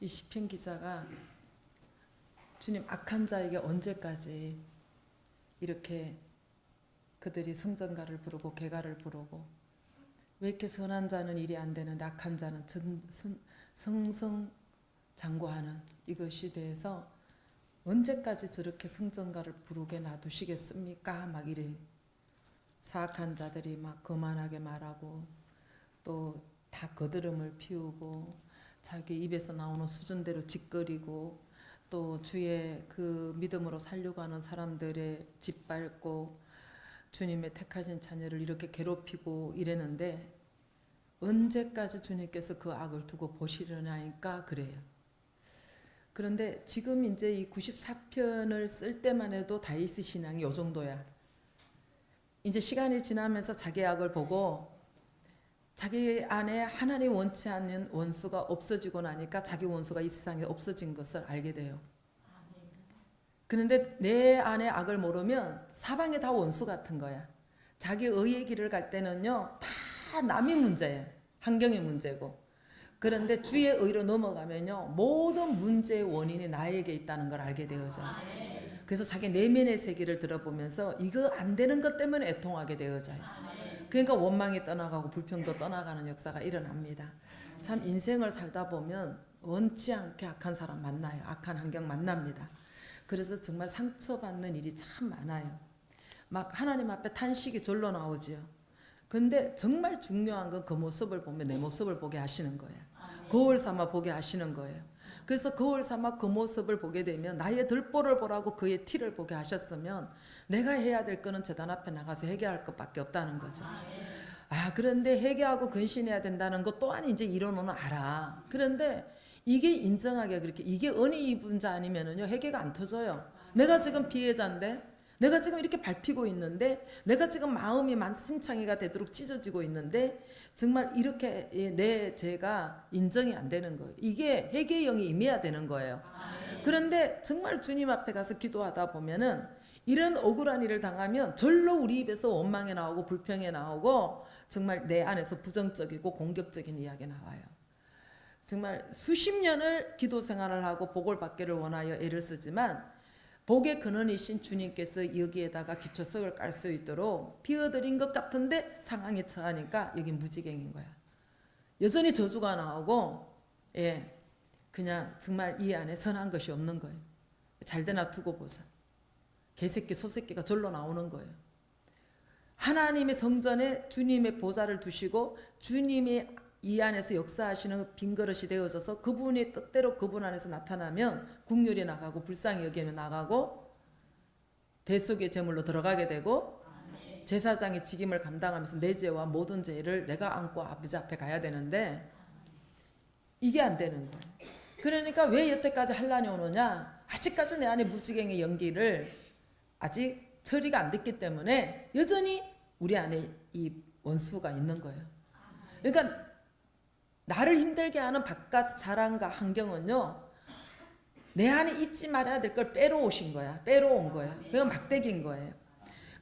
이 시편 기자가 주님 악한 자에게 언제까지 이렇게 그들이 성전가를 부르고 개가를 부르고 왜 이렇게 선한 자는 일이 안 되는데 악한 자는 성성장구하는 이것이 대해서 언제까지 저렇게 성전가를 부르게 놔두시겠습니까? 막 이래. 사악한 자들이 막 거만하게 말하고 또 다 거드름을 피우고 자기 입에서 나오는 수준대로 짓거리고 또 주의 그 믿음으로 살려고 하는 사람들의 짓밟고 주님의 택하신 자녀를 이렇게 괴롭히고 이랬는데 언제까지 주님께서 그 악을 두고 보시려나니까 그래요. 그런데 지금 이제 이 94편을 쓸 때만 해도 다윗의 신앙이 요 정도야. 이제 시간이 지나면서 자기 악을 보고 자기 안에 하나님 원치 않는 원수가 없어지고 나니까 자기 원수가 이 세상에 없어진 것을 알게 돼요. 그런데 내 안에 악을 모르면 사방에 다 원수 같은 거야. 자기 의의 길을 갈 때는요 다 남이 문제예요. 환경이 문제고. 그런데 주의 의로 넘어가면요 모든 문제의 원인이 나에게 있다는 걸 알게 되어져요. 그래서 자기 내면의 세계를 들어보면서 이거 안 되는 것 때문에 애통하게 되어져요. 그러니까 원망이 떠나가고 불평도 떠나가는 역사가 일어납니다. 참 인생을 살다 보면 원치 않게 악한 사람 만나요. 악한 환경 만납니다. 그래서 정말 상처받는 일이 참 많아요. 막 하나님 앞에 탄식이 절로 나오지요. 근데 정말 중요한 건 그 모습을 보면 내 모습을 보게 하시는 거예요. 거울 삼아 보게 하시는 거예요. 그래서 거울 삼아 그 모습을 보게 되면 나의 들보를 보라고 그의 티를 보게 하셨으면 내가 해야 될 거는 제단 앞에 나가서 회개할 것밖에 없다는 거죠. 그런데 회개하고 근신해야 된다는 것 또한 이제 이론은 알아. 그런데 이게 인정하게 그렇게 이게 은혜 입은 자 아니면은요 회개가 안 터져요. 내가 지금 피해자인데 내가 지금 이렇게 밟히고 있는데 내가 지금 마음이 만신창이가 되도록 찢어지고 있는데 정말 이렇게 내 죄가 인정이 안 되는 거예요. 이게 회개의 영이 임해야 되는 거예요. 그런데 정말 주님 앞에 가서 기도하다 보면은 이런 억울한 일을 당하면 절로 우리 입에서 원망이 나오고 불평이 나오고 정말 내 안에서 부정적이고 공격적인 이야기 나와요. 정말 수십 년을 기도 생활을 하고 복을 받기를 원하여 애를 쓰지만 복의 근원이신 주님께서 여기에다가 기초석을 깔 수 있도록 비워드린 것 같은데 상황에 처하니까 여기 무지갱인 거야. 여전히 저주가 나오고 그냥 정말 이 안에 선한 것이 없는 거예요. 잘되나 두고 보자. 개새끼 소새끼가 절로 나오는 거예요. 하나님의 성전에 주님의 보좌를 두시고 주님이 이 안에서 역사하시는 빈그릇이 되어져서 그분의 뜻대로 그분 안에서 나타나면 국률이 나가고 불쌍히 여기면 나가고 대속의 제물로 들어가게 되고 제사장의 직임을 감당하면서 내 죄와 모든 죄를 내가 안고 아버지 앞에 가야 되는데 이게 안 되는 거예요. 그러니까 왜 여태까지 환난이 오느냐? 아직까지 내 안에 무지갱의 연기를 아직 처리가 안 됐기 때문에 여전히 우리 안에 이 원수가 있는 거예요. 그러니까 나를 힘들게 하는 바깥 사람과 환경은요 내 안에 잊지 말아야 될 걸 빼러오신 거야. 빼러온 거예요. 그건 막대기인 거예요.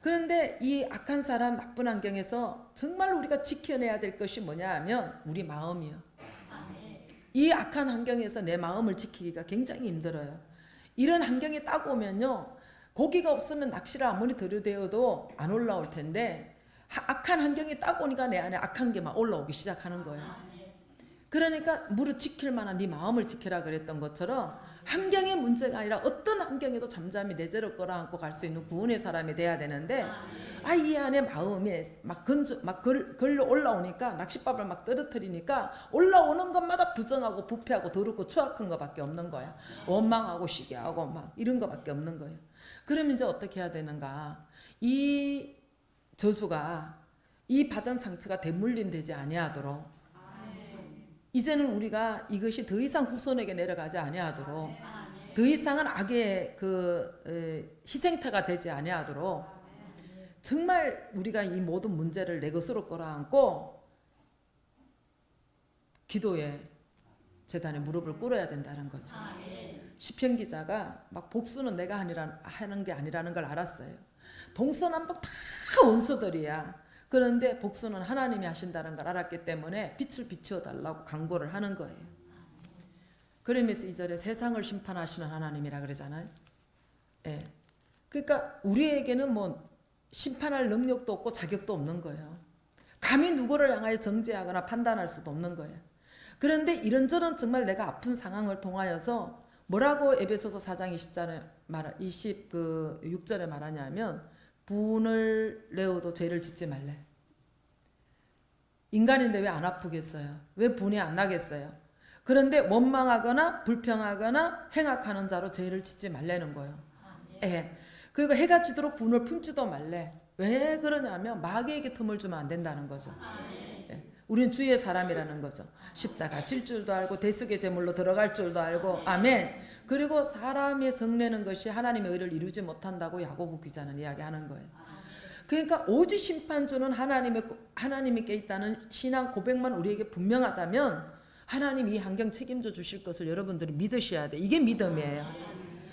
그런데 이 악한 사람 나쁜 환경에서 정말 우리가 지켜내야 될 것이 뭐냐 하면 우리 마음이요. 이 악한 환경에서 내 마음을 지키기가 굉장히 힘들어요. 이런 환경이 딱 오면요 고기가 없으면 낚시를 아무리 들여대어도 안 올라올 텐데 악한 환경이 딱 오니까 내 안에 악한 게 막 올라오기 시작하는 거예요. 그러니까 무릇 지킬 만한 네 마음을 지켜라 그랬던 것처럼 환경의 문제가 아니라 어떤 환경에도 잠잠히 내 죄를 끌어안고 갈 수 있는 구원의 사람이 돼야 되는데 이 안에 마음에 막 걸려 올라오니까 낚싯밥을 막 떨어뜨리니까 올라오는 것마다 부정하고 부패하고 더럽고 추악한 것밖에 없는 거야. 원망하고 시기하고 막 이런 것밖에 없는 거예요. 그럼 이제 어떻게 해야 되는가? 이 저주가 이 받은 상처가 대물림 되지 아니하도록 이제는 우리가 이것이 더 이상 후손에게 내려가지 아니하도록 더 이상은 악의 그 희생태가 되지 아니하도록 정말 우리가 이 모든 문제를 내 것으로 끌어안고 기도에 제단에 무릎을 꿇어야 된다는 거죠. 시편 기자가 막 복수는 내가 하는 게 아니라는 걸 알았어요. 동서남북 다 원수들이야. 그런데 복수는 하나님이 하신다는 걸 알았기 때문에 빛을 비추어 달라고 간구를 하는 거예요. 그러면서 2절에 세상을 심판하시는 하나님이라 그러잖아요. 예. 그러니까 우리에게는 뭐 심판할 능력도 없고 자격도 없는 거예요. 감히 누구를 향하여 정죄하거나 판단할 수도 없는 거예요. 그런데 이런저런 정말 내가 아픈 상황을 통하여서 뭐라고 에베소서 4장 26절에 말하냐면 분을 내어도 죄를 짓지 말래. 인간인데 왜 안 아프겠어요? 왜 분이 안 나겠어요? 그런데 원망하거나 불평하거나 행악하는 자로 죄를 짓지 말라는 거예요. 예. 그리고 해가 지도록 분을 품지도 말래. 왜 그러냐면 마귀에게 틈을 주면 안 된다는 거죠. 예. 우리는 주의 사람이라는 거죠. 십자가 질 줄도 알고 대속의 제물로 들어갈 줄도 알고 아멘. 그리고 사람이 성내는 것이 하나님의 의를 이루지 못한다고 야고보 기자는 이야기하는 거예요. 그러니까 오직 심판주는 하나님께 있다는 신앙 고백만 우리에게 분명하다면 하나님 이 환경 책임져 주실 것을 여러분들이 믿으셔야 돼. 이게 믿음이에요.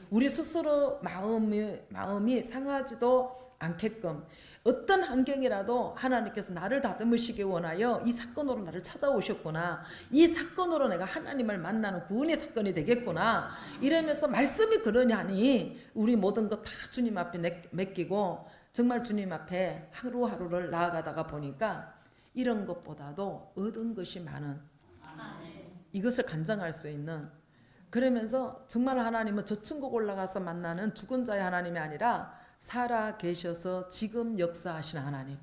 우리 스스로 마음이 상하지도 않게끔 어떤 환경이라도 하나님께서 나를 다듬으시기 원하여 이 사건으로 나를 찾아오셨구나. 이 사건으로 내가 하나님을 만나는 구원의 사건이 되겠구나. 이러면서 말씀이 그러냐니 우리 모든 것 다 주님 앞에 맡기고 정말 주님 앞에 하루하루를 나아가다가 보니까 이런 것보다도 얻은 것이 많은 이것을 간증할 수 있는 그러면서 정말 하나님은 저천국 올라가서 만나는 죽은 자의 하나님이 아니라 살아 계셔서 지금 역사하시는 하나님.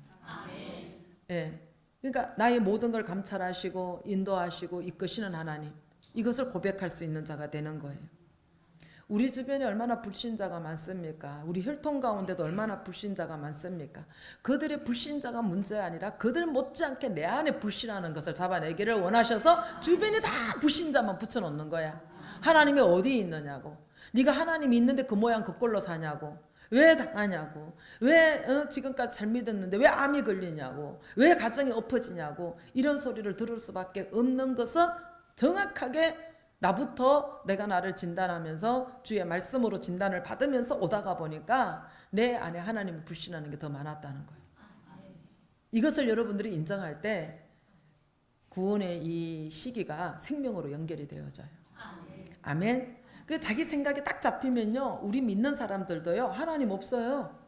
예. 그러니까 나의 모든 걸 감찰하시고 인도하시고 이끄시는 하나님. 이것을 고백할 수 있는 자가 되는 거예요. 우리 주변에 얼마나 불신자가 많습니까? 우리 혈통 가운데도 얼마나 불신자가 많습니까? 그들의 불신자가 문제가 아니라 그들 못지않게 내 안에 불신하는 것을 잡아내기를 원하셔서 주변에 다 불신자만 붙여놓는 거야. 하나님이 어디 있느냐고. 네가 하나님이 있는데 그 모양 그 꼴로 사냐고. 왜 당하냐고. 왜 지금까지 잘 믿었는데 왜 암이 걸리냐고. 왜 가정이 엎어지냐고. 이런 소리를 들을 수밖에 없는 것은 정확하게 나부터 내가 나를 진단하면서 주의 말씀으로 진단을 받으면서 오다가 보니까 내 안에 하나님을 불신하는 게 더 많았다는 거예요. 이것을 여러분들이 인정할 때 구원의 이 시기가 생명으로 연결이 되어져요. 아멘. 그 자기 생각이 딱 잡히면요, 우리 믿는 사람들도요, 하나님 없어요.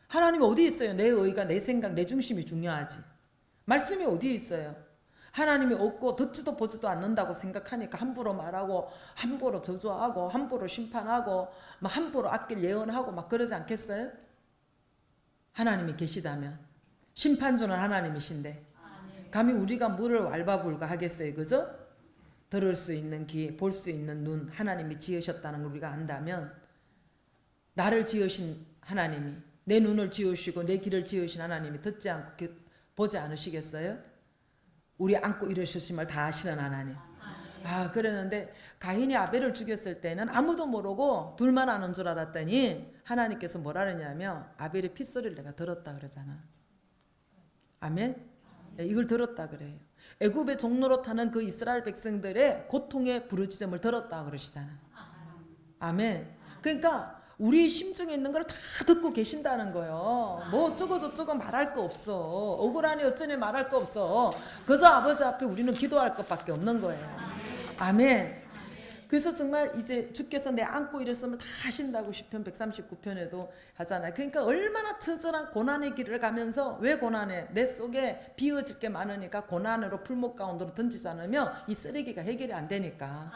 하나님 어디 있어요? 내 의가, 내 생각, 내 중심이 중요하지. 말씀이 어디 있어요? 하나님이 없고 듣지도 보지도 않는다고 생각하니까 함부로 말하고 함부로 저주하고 함부로 심판하고 막 함부로 악길 예언하고 막 그러지 않겠어요? 하나님이 계시다면 심판주는 하나님이신데 감히 우리가 물을 왈가불가 하겠어요, 그죠? 들을 수 있는 귀, 볼 수 있는 눈, 하나님이 지으셨다는 걸 우리가 안다면 나를 지으신 하나님이 내 눈을 지으시고 내 귀를 지으신 하나님이 듣지 않고 보지 않으시겠어요? 우리 안고 일으키심을 다 아시는 하나님. 그러는데 가인이 아벨을 죽였을 때는 아무도 모르고 둘만 아는 줄 알았더니 하나님께서 뭐라 그러냐면 아벨의 핏소리를 내가 들었다 그러잖아. 아멘? 이걸 들었다 그래요. 애굽의 종로로 타는 그 이스라엘 백성들의 고통의 부르짖음을 들었다 그러시잖아. 아멘. 그러니까 우리 심중에 있는 걸 다 듣고 계신다는 거예요. 뭐 어쩌고 저쩌고 말할 거 없어. 억울하니 어쩌니 말할 거 없어. 그저 아버지 앞에 우리는 기도할 것밖에 없는 거예요. 아멘. 그래서 정말 이제 주께서 내 안고 일었으면 다 하신다고 시편 139편에도 하잖아요. 그러니까 얼마나 처절한 고난의 길을 가면서 왜 고난해? 내 속에 비어질 게 많으니까 고난으로 풀목 가운데로 던지지 않으면 이 쓰레기가 해결이 안 되니까.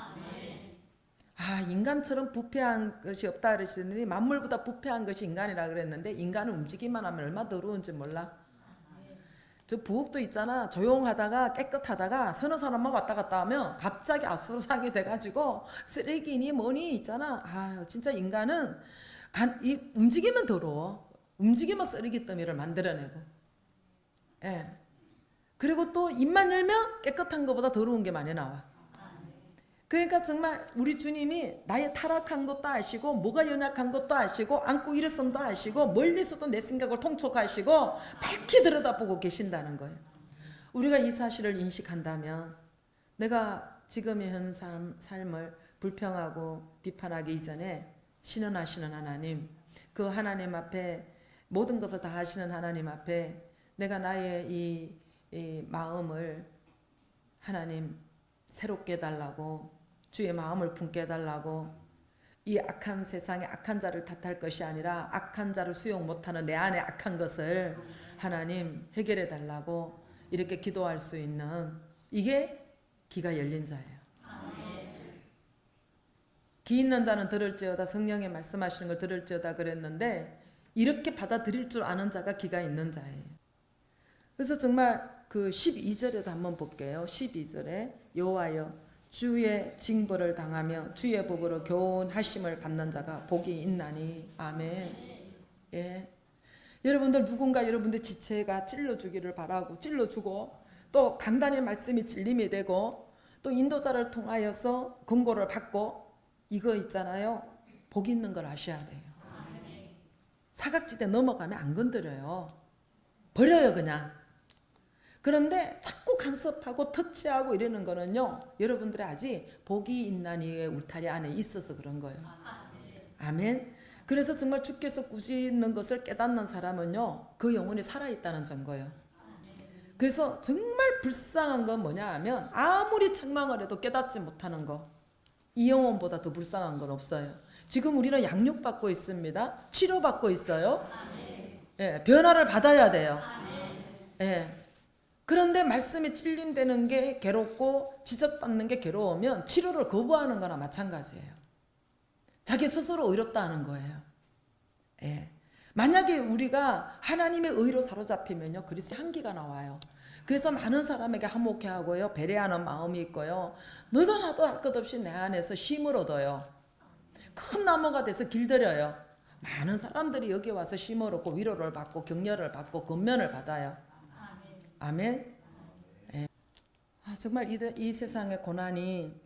인간처럼 부패한 것이 없다 그러시더니 만물보다 부패한 것이 인간이라 그랬는데 인간은 움직이기만 하면 얼마나 더러운지 몰라. 저 부엌도 있잖아. 조용하다가 깨끗하다가 서너 사람만 왔다 갔다 하면 갑자기 아수라장이 돼가지고 쓰레기니 뭐니 있잖아. 진짜 인간은 움직이면 더러워. 움직이면 쓰레기 더미를 만들어내고. 예. 그리고 또 입만 열면 깨끗한 것보다 더러운 게 많이 나와. 그러니까 정말 우리 주님이 나의 타락한 것도 아시고 뭐가 연약한 것도 아시고 안고 일어선도 아시고 멀리서도 내 생각을 통촉하시고 밝히 들여다보고 계신다는 거예요. 우리가 이 사실을 인식한다면 내가 지금의 현 삶을 불평하고 비판하기 이전에 신원하시는 하나님, 그 하나님 앞에 모든 것을 다 하시는 하나님 앞에 내가 나의 이 마음을 하나님 새롭게 해달라고 주의 마음을 품게 해달라고. 이 악한 세상에 악한 자를 탓할 것이 아니라 악한 자를 수용 못하는 내 안에 악한 것을 하나님 해결해 달라고 이렇게 기도할 수 있는, 이게 귀가 열린 자예요. 귀 있는 자는 들을지어다, 성령의 말씀하시는 걸 들을지어다 그랬는데, 이렇게 받아들일 줄 아는 자가 귀가 있는 자예요. 그래서 정말 그 12절에도 한번 볼게요. 12절에 여호와여 주의 징벌을 당하며 주의 법으로 교훈하심을 받는 자가 복이 있나니. 아멘. 예. 여러분들 누군가 여러분들 지체가 찔러주기를 바라고 찔러주고, 또 강단의 말씀이 찔림이 되고, 또 인도자를 통하여서 권고를 받고, 이거 있잖아요. 복 있는 걸 아셔야 돼요. 사각지대 넘어가면 안 건드려요. 버려요 그냥. 그런데 자꾸 간섭하고 터치하고 이러는 거는요, 여러분들이 아직 복이 있나니의 울타리 안에 있어서 그런 거예요. 아멘. 그래서 정말 주께서 꾸짖는 것을 깨닫는 사람은요, 그 영혼이 살아있다는 증거예요. 그래서 정말 불쌍한 건 뭐냐 하면, 아무리 책망을 해도 깨닫지 못하는 거, 이 영혼보다 더 불쌍한 건 없어요. 지금 우리는 양육받고 있습니다. 치료받고 있어요. 예, 변화를 받아야 돼요. 예. 그런데 말씀이 찔림되는 게 괴롭고 지적받는 게 괴로우면 치료를 거부하는 거나 마찬가지예요. 자기 스스로 의롭다 하는 거예요. 예. 만약에 우리가 하나님의 의로 사로잡히면요, 그리스도의 향기가 나와요. 그래서 많은 사람에게 화목해 하고요, 배려하는 마음이 있고요, 너도 나도 할 것 없이 내 안에서 쉼을 얻어요. 큰 나무가 돼서 길들여요. 많은 사람들이 여기 와서 쉼을 얻고 위로를 받고 격려를 받고 권면을 받아요. 아멘. 예. 정말 이 세상의 고난이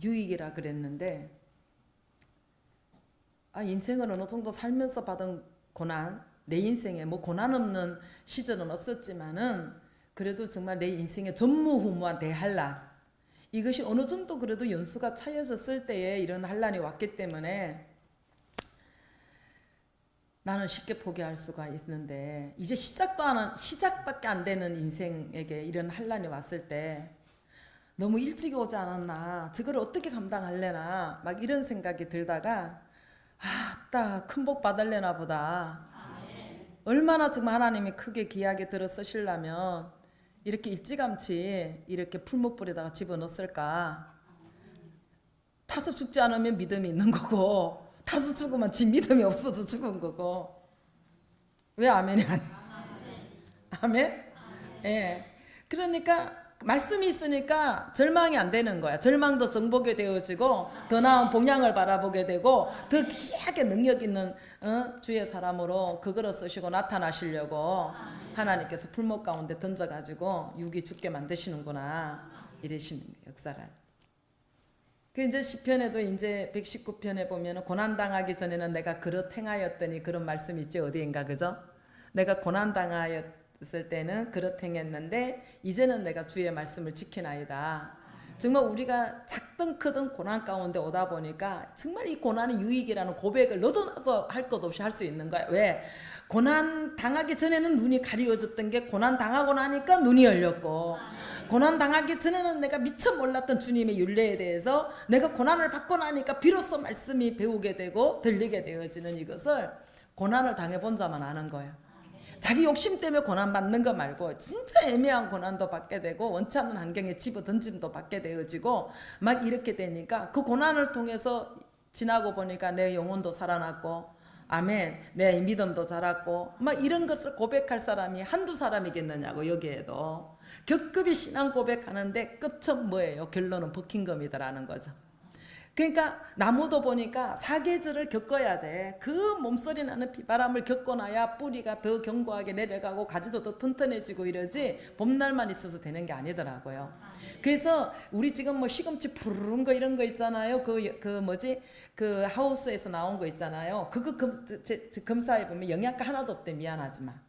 유익이라 그랬는데, 인생을 어느 정도 살면서 받은 고난, 내 인생에 뭐 고난 없는 시절은 없었지만은 그래도 정말 내 인생의 전무후무한 대환란, 이것이 어느 정도 그래도 연수가 차여졌을 때에 이런 환란이 왔기 때문에 나는 쉽게 포기할 수가 있는데, 이제 시작밖에 안 되는 인생에게 이런 환란이 왔을 때 너무 일찍 오지 않았나, 저걸 어떻게 감당할래나 막 이런 생각이 들다가, 딱 큰 복 받을래나 보다. 얼마나 정말 하나님이 크게 귀하게 들어 쓰시려면 이렇게 일찌감치 이렇게 풀무불에다가 집어넣었을까. 타서 죽지 않으면 믿음이 있는 거고, 타서 죽으면 지 믿음이 없어서 죽은 거고. 왜 아멘이 아니야? 아멘? 예. 그러니까 말씀이 있으니까 절망이 안 되는 거야. 절망도 정복이 되어지고 더 나은 봉양을 바라보게 되고, 더 귀하게 능력 있는 주의 사람으로 그거를 쓰시고 나타나시려고 하나님께서 풀목 가운데 던져가지고 육이 죽게 만드시는구나, 이러시는 역사가. 그 이제 시편에도 이제 119편에 보면은 고난 당하기 전에는 내가 그릇 행하였더니, 그런 말씀이 있지 어디인가, 그죠? 내가 고난 당하였을 때는 그릇 행했는데 이제는 내가 주의 말씀을 지키나이다. 정말 우리가 작든 크든 고난 가운데 오다 보니까 정말 이 고난이 유익이라는 고백을 너도 나도 할 것 없이 할 수 있는 거야. 왜? 고난 당하기 전에는 눈이 가리워졌던 게 고난 당하고 나니까 눈이 열렸고, 고난 당하기 전에는 내가 미처 몰랐던 주님의 윤례에 대해서 내가 고난을 받고 나니까 비로소 말씀이 배우게 되고 들리게 되어지는, 이것을 고난을 당해본 자만 아는 거예요. 자기 욕심 때문에 고난 받는 거 말고 진짜 애매한 고난도 받게 되고 원치 않는 환경에 집어던짐도 받게 되어지고 막 이렇게 되니까, 그 고난을 통해서 지나고 보니까 내 영혼도 살아났고, 아멘, 내 믿음도 자랐고, 막 이런 것을 고백할 사람이 한두 사람이겠느냐고. 여기에도 겹겹이 신앙 고백하는데 끝은 뭐예요? 결론은 버킹검이다라는 거죠. 그러니까 나무도 보니까 사계절을 겪어야 돼. 그 몸소리 나는 비바람을 겪고 나야 뿌리가 더 견고하게 내려가고 가지도 더 튼튼해지고 이러지, 봄날만 있어서 되는 게 아니더라고요. 그래서 우리 지금 뭐 시금치 푸르른 거 이런 거 있잖아요. 그 하우스에서 나온 거 있잖아요. 그거 검사해 보면 영양가 하나도 없대. 미안하지만.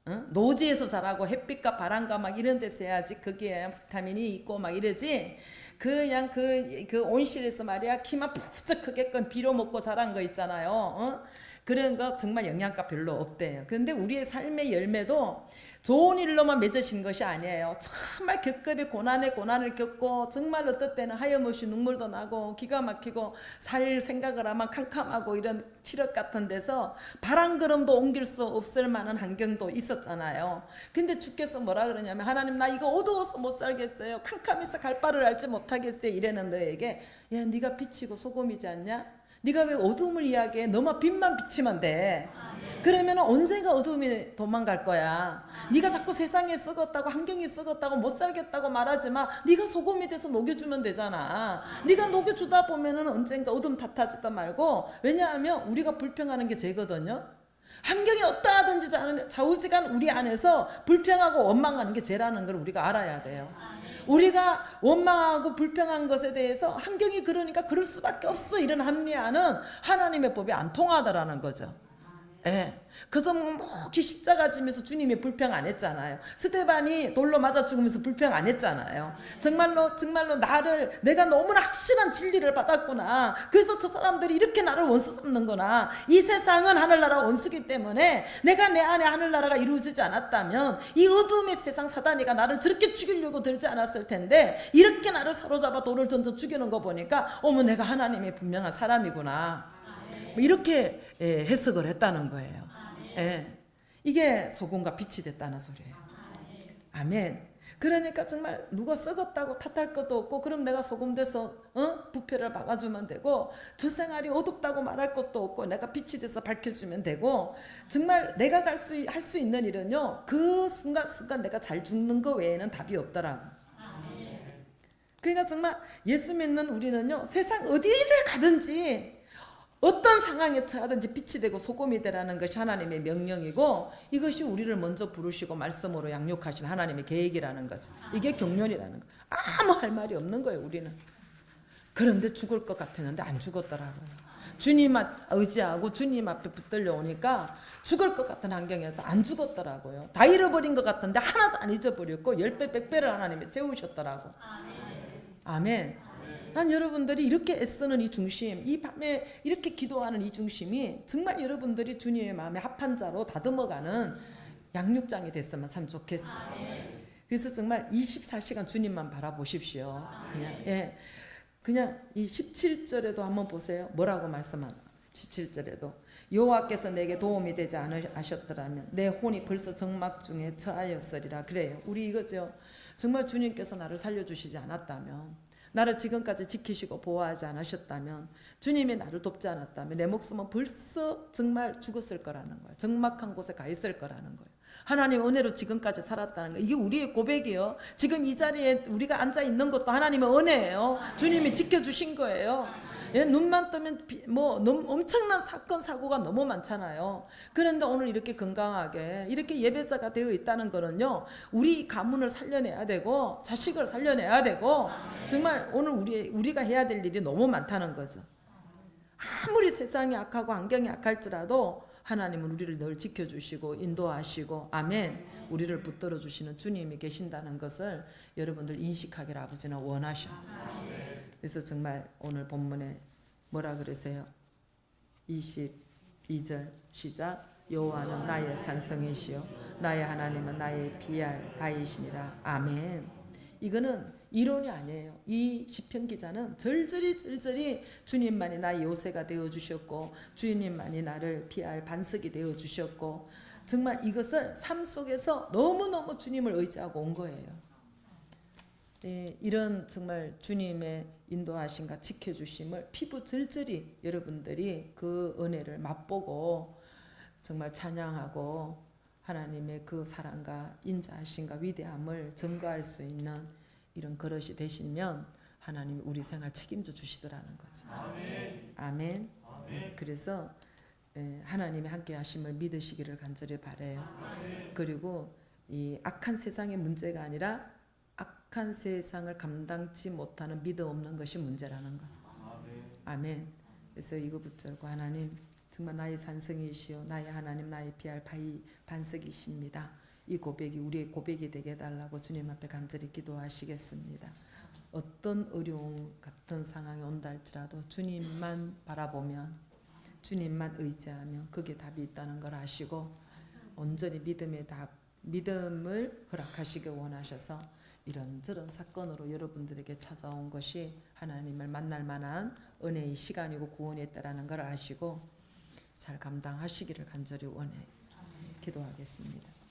응? 노지에서 자라고 햇빛과 바람과 막 이런 데서 해야지 거기에 비타민이 있고 막 이러지. 그냥 그 온실에서 말이야 키만 푹쩍 크게끔 비료 먹고 자란 거 있잖아요. 그런 거 정말 영양가 별로 없대요. 그런데 우리의 삶의 열매도 좋은 일로만 맺어진 것이 아니에요. 정말 겹겹이 고난을 겪고 정말 어떨 때는 하염없이 눈물도 나고 기가 막히고 살 생각을 하면 캄캄하고 이런 칠흑 같은 데서 발 한 걸음도 옮길 수 없을 만한 환경도 있었잖아요. 근데 주께서 뭐라 그러냐면 하나님 나 이거 어두워서 못 살겠어요. 캄캄해서 갈 바를 알지 못하겠어요. 이래는 너에게 야 네가 빛이고 소금이지 않냐? 네가 왜 어두움을 이야기해? 너만 빛만 비치면 돼. 그러면 언젠가 어두움이 도망갈 거야. 네가 자꾸 세상에 썩었다고 환경이 썩었다고 못 살겠다고 말하지 마. 네가 소금이 돼서 녹여주면 되잖아. 네가 녹여주다 보면은 언젠가 어둠 탓하지도 말고 왜냐하면 우리가 불평하는 게 죄거든요. 환경이 어떠하든지 좌우지간 우리 안에서 불평하고 원망하는 게 죄라는 걸 우리가 알아야 돼요. 우리가 원망하고 불평한 것에 대해서 환경이 그러니까 그럴 수밖에 없어 이런 합리화는 하나님의 법이 안 통하더라는 거죠. 예. 그래서 묵묵히 십자가 지면서 주님이 불평 안 했잖아요. 스데반이 돌로 맞아 죽으면서 불평 안 했잖아요. 정말로 내가 너무나 확실한 진리를 받았구나. 그래서 저 사람들이 이렇게 나를 원수 삼는구나. 이 세상은 하늘나라 원수기 때문에 내가 내 안에 하늘나라가 이루어지지 않았다면 이 어두움의 세상 사단이가 나를 저렇게 죽이려고 들지 않았을 텐데 이렇게 나를 사로잡아 돌을 던져 죽이는 거 보니까 어머 내가 하나님의 분명한 사람이구나. 이렇게 해석을 했다는 거예요. 이게 소금과 빛이 됐다는 소리예요. 아멘. 그러니까 정말 누가 썩었다고 탓할 것도 없고 그럼 내가 소금 돼서 부패를 막아주면 되고 저 생활이 어둡다고 말할 것도 없고 내가 빛이 돼서 밝혀주면 되고 정말 내가 할 수 있는 일은요 그 순간 내가 잘 죽는 거 외에는 답이 없더라고. 그러니까 정말 예수 믿는 우리는요 세상 어디를 가든지 어떤 상황에 처하든지 빛이 되고 소금이 되라는 것이 하나님의 명령이고 이것이 우리를 먼저 부르시고 말씀으로 양육하신 하나님의 계획이라는 거죠. 이게 경륜이라는 거. 아무 할 말이 없는 거예요 우리는. 그런데 죽을 것 같았는데 안 죽었더라고요. 주님 의지하고 주님 앞에 붙들려 오니까 죽을 것 같은 환경에서 안 죽었더라고요. 다 잃어버린 것 같은데 하나도 안 잊어버렸고 10배 100배를 하나님이 채우셨더라고. 아멘. 난 여러분들이 이렇게 애쓰는 이 중심, 이 밤에 이렇게 기도하는 이 중심이 정말 여러분들이 주님의 마음에 합한 자로 다듬어가는 양육장이 됐으면 참 좋겠어요. 그래서 정말 24시간 주님만 바라보십시오. 그냥 이 17절에도 한번 보세요. 뭐라고 말씀하나? 17절에도 여호와께서 내게 도움이 되지 않으셨더라면 내 혼이 벌써 정막 중에 처하였으리라. 그래요. 우리 이거죠. 정말 주님께서 나를 살려주시지 않았다면 나를 지금까지 지키시고 보호하지 않으셨다면 주님이 나를 돕지 않았다면 내 목숨은 벌써 정말 죽었을 거라는 거예요. 적막한 곳에 가 있을 거라는 거예요. 하나님의 은혜로 지금까지 살았다는 거예요. 이게 우리의 고백이에요. 지금 이 자리에 우리가 앉아 있는 것도 하나님의 은혜예요. 주님이 지켜주신 거예요. 눈만 뜨면 엄청난 사건 사고가 너무 많잖아요. 그런데 오늘 이렇게 건강하게 이렇게 예배자가 되어 있다는 거는요 우리 가문을 살려내야 되고 자식을 살려내야 되고 정말 오늘 우리가 해야 될 일이 너무 많다는 거죠. 아무리 세상이 악하고 환경이 악할지라도 하나님은 우리를 늘 지켜주시고 인도하시고 아멘 우리를 붙들어 주시는 주님이 계신다는 것을 여러분들 인식하기를 아버지는 원하셔. 그래서 정말 오늘 본문에 뭐라 그러세요? 22절 시작. 여호와는 나의 산성이시요 나의 하나님은 나의 피할 바이시니라. 아멘. 이거는 이론이 아니에요. 이 시편 기자는 절절히 주님만이 나의 요새가 되어주셨고 주님만이 나를 피할 반석이 되어주셨고 정말 이것을 삶 속에서 너무너무 주님을 의지하고 온 거예요. 이런 정말 주님의 인도하심과 지켜주심을 피부 절절히 여러분들이 그 은혜를 맛보고 정말 찬양하고 하나님의 그 사랑과 인자하심과 위대함을 증거할 수 있는 이런 그릇이 되시면 하나님이 우리 생활 책임져 주시더라는 거죠. 아멘. 아멘. 그래서 하나님의 함께 하심을 믿으시기를 간절히 바라요. 그리고 이 악한 세상의 문제가 아니라 악한 세상을 감당치 못하는 믿음 없는 것이 문제라는 것. 아멘. 그래서 이거 붙잡고 하나님 정말 나의 산성이시오 나의 하나님 나의 피할 반석이십니다. 이 고백이 우리의 고백이 되게 해달라고 주님 앞에 간절히 기도하시겠습니다. 어떤 어려움 같은 상황이 온다 할지라도 주님만 바라보면 주님만 의지하면 그게 답이 있다는 걸 아시고 온전히 믿음을 허락하시길 원하셔서 이런저런 사건으로 여러분들에게 찾아온 것이 하나님을 만날 만한 은혜의 시간이고 구원이었다라는 걸 아시고 잘 감당하시기를 간절히 원해 기도하겠습니다.